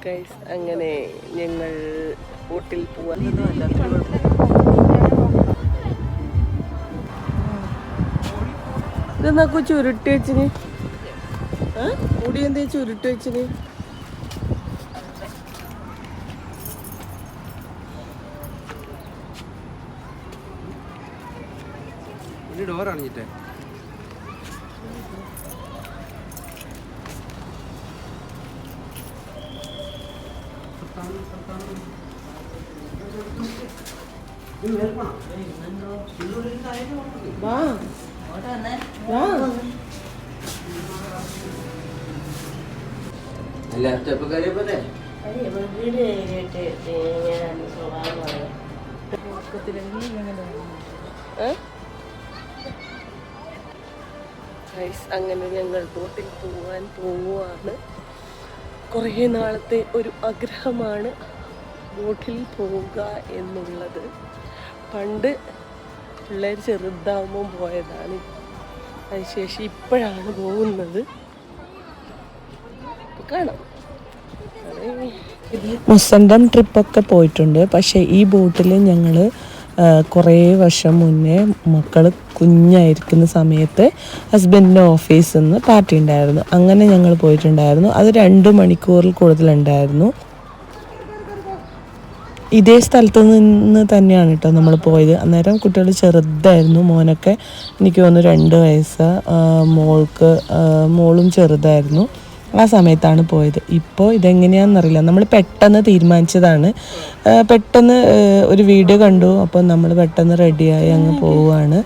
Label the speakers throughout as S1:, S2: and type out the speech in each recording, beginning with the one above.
S1: Guys അങ്ങനെ ഞങ്ങൾ ബോട്ടിൽ പോവാൻ ഇതെന്നാക്കോ ചുരുട്ടി വെച്ചിന് മുടി എന്തേ ചുരുട്ടി വെച്ചിന്
S2: ഡോർ അണിഞ്ഞിട്ടേ ലാപ്ടോപ്പ് കാര്യപ്പോലെ അങ്ങനെ ഞങ്ങൾ ബോട്ടിൽ പോവാൻ പോവുകയാണ്. കുറേ നാളത്തെ ഒരു ആഗ്രഹമാണ് ബോട്ടിൽ പോവുക എന്നുള്ളത്. പണ്ട് പിള്ളേർ ചെറുതാവുമ്പം പോയതാണ്, അതിനുശേഷം ഇപ്പോഴാണ് പോകുന്നത്. കാണാം.
S3: മുസണ്ടം ട്രിപ്പൊക്കെ പോയിട്ടുണ്ട്. പക്ഷേ ഈ ബോട്ടിൽ ഞങ്ങൾ കുറേ വർഷം മുന്നേ മക്കൾ കുഞ്ഞായിരിക്കുന്ന സമയത്ത് ഹസ്ബൻഡിൻ്റെ ഓഫീസിൽ നിന്ന് പാർട്ടി ഉണ്ടായിരുന്നു. അങ്ങനെ ഞങ്ങൾ പോയിട്ടുണ്ടായിരുന്നു. അത് 2 മണിക്കൂറിൽ കൂടുതലുണ്ടായിരുന്നു. ഇതേ സ്ഥലത്ത് നിന്ന് തന്നെയാണ് കേട്ടോ നമ്മൾ പോയത്. അന്നേരം കുട്ടികൾ ചെറുതായിരുന്നു. മോനൊക്കെ എനിക്ക് തോന്നുന്നു 2 വയസ്സ്, മോളും ചെറുതായിരുന്നു. ആ സമയത്താണ് പോയത്. ഇപ്പോൾ ഇതെങ്ങനെയാണെന്നറിയില്ല. നമ്മൾ പെട്ടെന്ന് തീരുമാനിച്ചതാണ്. പെട്ടെന്ന് ഒരു വീഡിയോ കണ്ടു, അപ്പോൾ നമ്മൾ പെട്ടെന്ന് റെഡിയായി അങ്ങ് പോവുകയാണ്.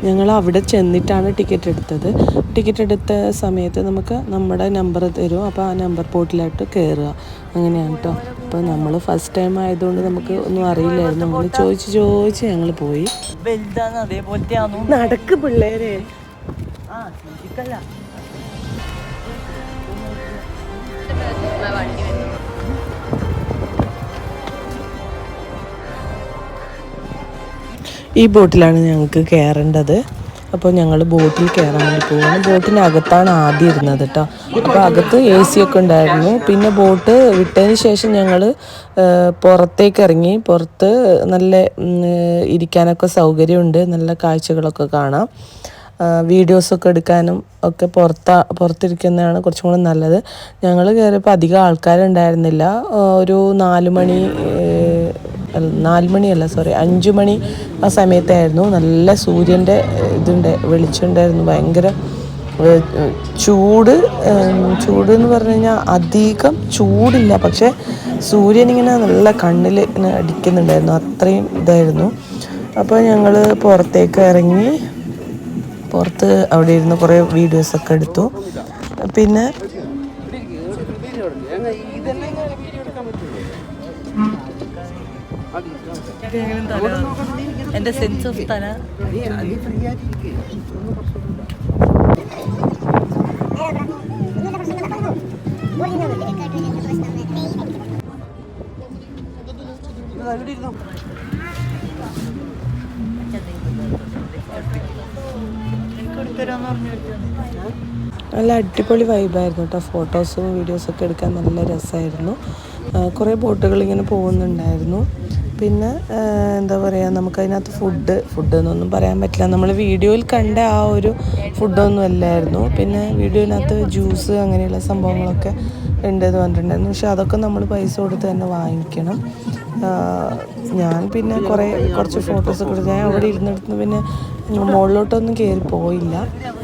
S3: ഞങ്ങൾ അവിടെ ചെന്നിട്ടാണ് ടിക്കറ്റ് എടുത്തത്. ടിക്കറ്റ് എടുത്ത സമയത്ത് നമുക്ക് നമ്മുടെ നമ്പർ തരും. അപ്പോൾ ആ നമ്പർ ബോട്ടിലായിട്ട് കയറുക, അങ്ങനെയാണ് കേട്ടോ. അപ്പോൾ നമ്മൾ ഫസ്റ്റ് ടൈം ആയതുകൊണ്ട് നമുക്ക് ഒന്നും അറിയില്ലായിരുന്നു. നമ്മൾ ചോദിച്ച് ഞങ്ങൾ പോയി.
S1: നടക്ക് പിള്ളേരെ.
S3: ഈ ബോട്ടിലാണ് ഞങ്ങൾക്ക് കയറേണ്ടത്. അപ്പോൾ ഞങ്ങൾ ബോട്ടിൽ കയറാൻ വേണ്ടി പോകുന്നു. ബോട്ടിനകത്താണ് ആദ്യം ഇരുന്നത് കേട്ടോ. അപ്പോൾ അകത്ത് AC ഒക്കെ ഉണ്ടായിരുന്നു. പിന്നെ ബോട്ട് വിട്ടതിന് ശേഷം ഞങ്ങൾ പുറത്തേക്ക് ഇറങ്ങി. പുറത്ത് നല്ല ഇരിക്കാനൊക്കെ സൗകര്യമുണ്ട്, നല്ല കാഴ്ചകളൊക്കെ കാണാം. വീഡിയോസൊക്കെ എടുക്കാനും ഒക്കെ പുറത്തിരിക്കുന്നതാണ് കുറച്ചും കൂടെ നല്ലത്. ഞങ്ങൾ കയറിയപ്പോൾ അധികം ആൾക്കാരുണ്ടായിരുന്നില്ല. ഒരു 5 മണി ആ സമയത്തായിരുന്നു. നല്ല സൂര്യൻ്റെ വെളിച്ചമുണ്ടായിരുന്നു. ഭയങ്കര ചൂട് എന്ന് പറഞ്ഞു കഴിഞ്ഞാൽ അധികം ചൂടില്ല, പക്ഷേ സൂര്യനിങ്ങനെ നല്ല കണ്ണിൽ ഇങ്ങനെ അടിക്കുന്നുണ്ടായിരുന്നു. അത്രയും ഇതായിരുന്നു. അപ്പോൾ ഞങ്ങൾ പുറത്തേക്ക് ഇറങ്ങി. പുറത്ത് അവിടെ ഇരുന്ന് കുറേ വീഡിയോസൊക്കെ എടുത്തു. പിന്നെ
S1: എൻ്റെ സെൻസ് ഓഫ് തല
S3: നല്ല അടിപൊളി വൈബായിരുന്നു കേട്ടോ. ഫോട്ടോസും വീഡിയോസൊക്കെ എടുക്കാൻ നല്ല രസമായിരുന്നു. കുറേ ബോട്ടുകൾ ഇങ്ങനെ പോകുന്നുണ്ടായിരുന്നു. പിന്നെ എന്താ പറയുക, നമുക്കതിനകത്ത് ഫുഡ് എന്നൊന്നും പറയാൻ പറ്റില്ല. നമ്മൾ വീഡിയോയിൽ കണ്ട ആ ഒരു ഫുഡൊന്നും അല്ലായിരുന്നു. പിന്നെ വീഡിയോയിനകത്ത് ജ്യൂസ് അങ്ങനെയുള്ള സംഭവങ്ങളൊക്കെ ഉണ്ടെന്ന് പറഞ്ഞിട്ടുണ്ടായിരുന്നു. പക്ഷെ അതൊക്കെ നമ്മൾ പൈസ കൊടുത്ത് തന്നെ വാങ്ങിക്കണം. ഞാൻ പിന്നെ കുറച്ച് ഫോട്ടോസൊക്കെ എടുത്തു. ഞാൻ അവിടെ ഇരുന്നിടത്ത് പിന്നെ മുകളിലോട്ടൊന്നും കയറി പോയില്ല.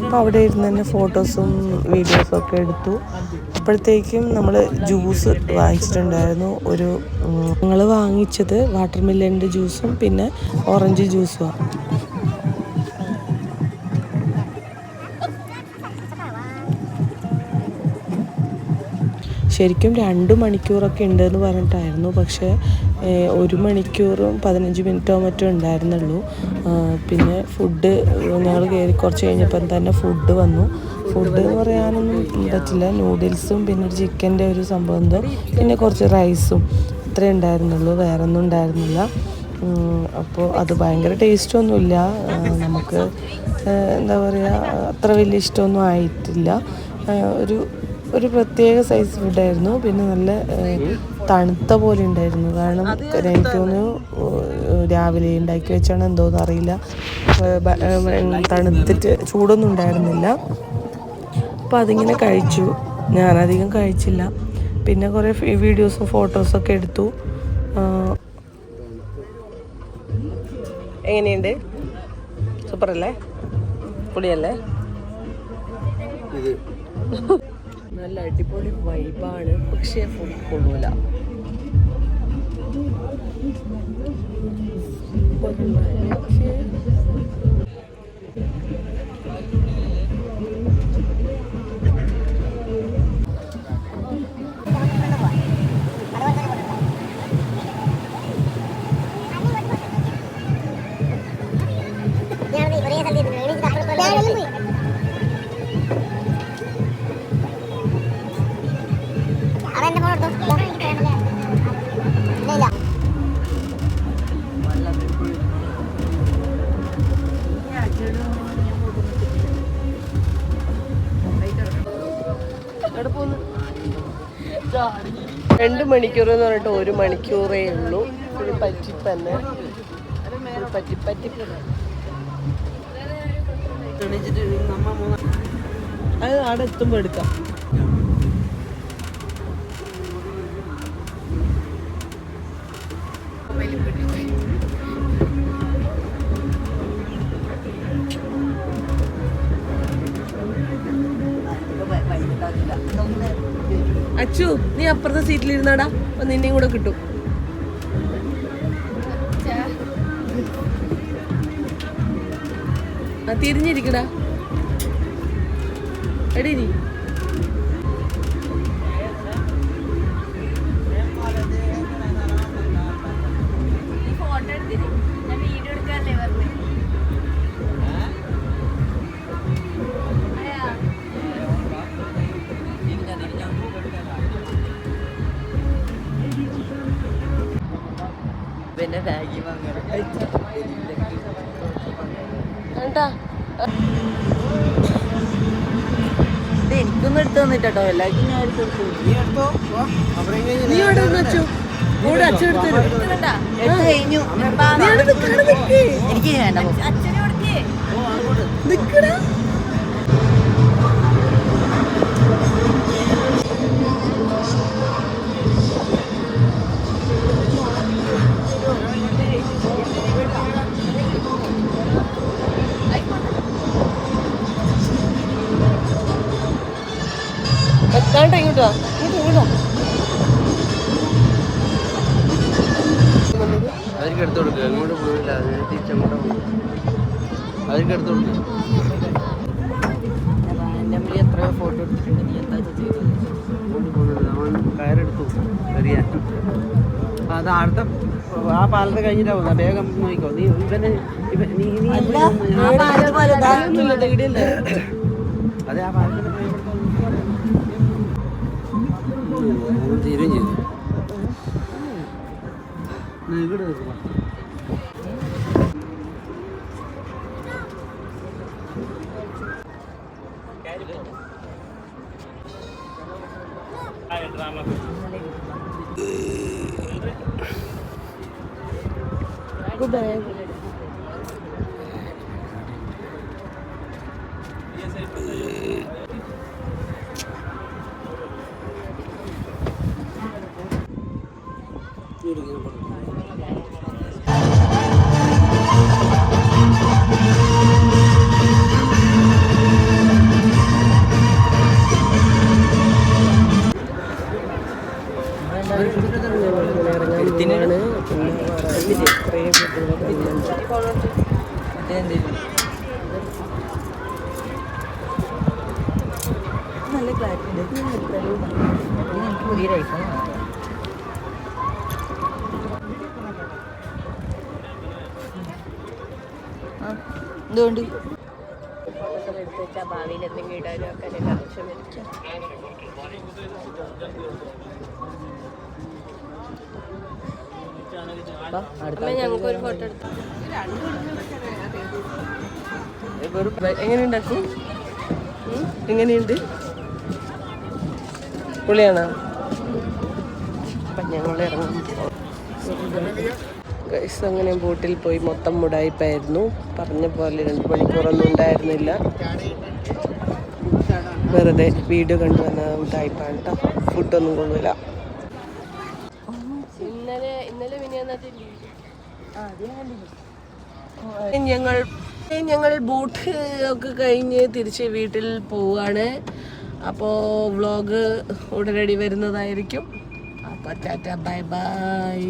S3: അപ്പോൾ അവിടെ ഇരുന്ന് തന്നെ ഫോട്ടോസും വീഡിയോസും ഒക്കെ എടുത്തു. അപ്പോഴത്തേക്കും നമ്മൾ ജ്യൂസ് വാങ്ങിച്ചിട്ടുണ്ടായിരുന്നു. ഞങ്ങൾ വാങ്ങിച്ചത് വാട്ടർ മെലണിൻ്റെ ജ്യൂസും പിന്നെ ഓറഞ്ച് ജ്യൂസുമാണ്. ശരിക്കും 2 മണിക്കൂറൊക്കെ ഉണ്ടെന്ന് പറഞ്ഞിട്ടായിരുന്നു. പക്ഷേ 1 മണിക്കൂറും 15 മിനിറ്റോ മറ്റോ ഉണ്ടായിരുന്നുള്ളൂ. പിന്നെ ഫുഡ് ഞങ്ങൾ കയറി കുറച്ച് കഴിഞ്ഞപ്പം തന്നെ ഫുഡ് വന്നു. ഫുഡ് എന്ന് പറയാനൊന്നും പറ്റില്ല. നൂഡിൽസും പിന്നെ ഒരു ചിക്കൻ്റെ ഒരു സംഭവം എന്തോ, പിന്നെ കുറച്ച് റൈസും ഇത്രേ ഉണ്ടായിരുന്നുള്ളൂ, വേറെ ഒന്നും ഉണ്ടായിരുന്നില്ല. അപ്പോൾ അത് ഭയങ്കര ടേസ്റ്റൊന്നുമില്ല, നമുക്ക് എന്താ പറയുക അത്ര വലിയ ഇഷ്ടമൊന്നും ആയിട്ടില്ല. ഒരു പ്രത്യേക സൈസ് ഫുഡായിരുന്നു. പിന്നെ നല്ല തണുത്ത പോലെ ഉണ്ടായിരുന്നു. കാരണം എനിക്ക് തോന്നുന്നു രാവിലെ ഉണ്ടാക്കി വെച്ചാണ് എന്തോന്ന് അറിയില്ല, തണുത്തിട്ട് ചൂടൊന്നും ഉണ്ടായിരുന്നില്ല. അപ്പോൾ അതിങ്ങനെ കഴിച്ചു. ഞാനധികം കഴിച്ചില്ല. പിന്നെ കുറേ വീഡിയോസും ഫോട്ടോസൊക്കെ എടുത്തു. എങ്ങനെയുണ്ട്? സൂപ്പറല്ലേ? പൊളിയല്ലേ? നല്ല അടിപൊളി വൈബാണ്, പക്ഷേ ഫുഡ് കൊള്ളൂല. രണ്ട് മണിക്കൂർ എന്ന് പറഞ്ഞിട്ട് 1 മണിക്കൂറേ ഉള്ളൂ. ഒരു പറ്റിപ്പന്നെ അത് അവിടെ എത്തുമ്പോൾ എടുക്കാം. അച്ചു, നീ അപ്പുറത്തെ സീറ്റിലിരുന്നാടാ, അപ്പൊ നിന്നെയും കൂടെ കിട്ടും. തിരിഞ്ഞിരിക്കടാ എടീ. നീ
S1: പിന്നെ ബാഗി വാങ്ങണം എനിക്കൊന്നും എടുത്തു തന്നിട്ടോ, എല്ലാവർക്കും ഞാൻ എടുത്തു.
S2: നീ ഇവിടെ വെച്ചു കൂടെ അച്ഛൻ
S1: കഴിഞ്ഞു. എനിക്ക് വേണ്ട.
S2: നിക്കടാ. ഇങ്ങോട്ടാ
S4: അവർക്ക് എടുത്തു കൊടുക്കുക. അങ്ങോട്ട് പോയില്ല, അതിന് തിരിച്ചങ്ങോട്ട് പോകും. അവർക്ക് എടുത്തു കൊടുക്കുക.
S1: എത്രയോ ഫോട്ടോ എടുത്തിട്ടുണ്ട്. നീ എന്താ ചെയ്തത്?
S4: അവൻ കയറെടുത്തു എറിയാൻ. അത് അടുത്ത ആ പാലത്തെ കഴിഞ്ഞിട്ടാവുന്ന വേഗം നോക്കിക്കോ. നീ ഇവനെ അതെ ആ പാലത്തിന്റെ തീരും ചെയ്തു. ഇവിടെ
S1: നല്ല ക്ലാരിറ്റി പുതിയ ഐഫോൺ എന്തുകൊണ്ട്
S2: അറിയില്ല, ഭാവിയിൽ എന്തെങ്കിലും ഇടാനും ഒക്കെ എൻ്റെ ആവശ്യം വരിക്കാം. ഞങ്ങൾക്കൊരു ഫോട്ടോ എടുത്തു.
S3: എങ്ങനെയുണ്ടാക്കും? എങ്ങനെയുണ്ട്? പുളിയാണോ? അപ്പം ഞങ്ങൾ ഇറങ്ങും. ഗൈസ് അങ്ങനെ ബോട്ടിൽ പോയി മൊത്തം മുടായിപ്പായിരുന്നു. പറഞ്ഞ പോലെ 2 മണിക്കൂറൊന്നും ഉണ്ടായിരുന്നില്ല. വെറുതെ വീഡിയോ കണ്ടുവന്ന മുടായിപ്പാണ് കേട്ടോ. ഫുഡൊന്നും കൊള്ളില്ല. ഞങ്ങൾ ബോട്ട് ഒക്കെ കഴിഞ്ഞ് തിരിച്ച് വീട്ടിൽ പോവാണ്. അപ്പോൾ വ്ളോഗ് ഉടനടി വരുന്നതായിരിക്കും. അപ്പോൾ ടാറ്റ ബൈ ബൈ.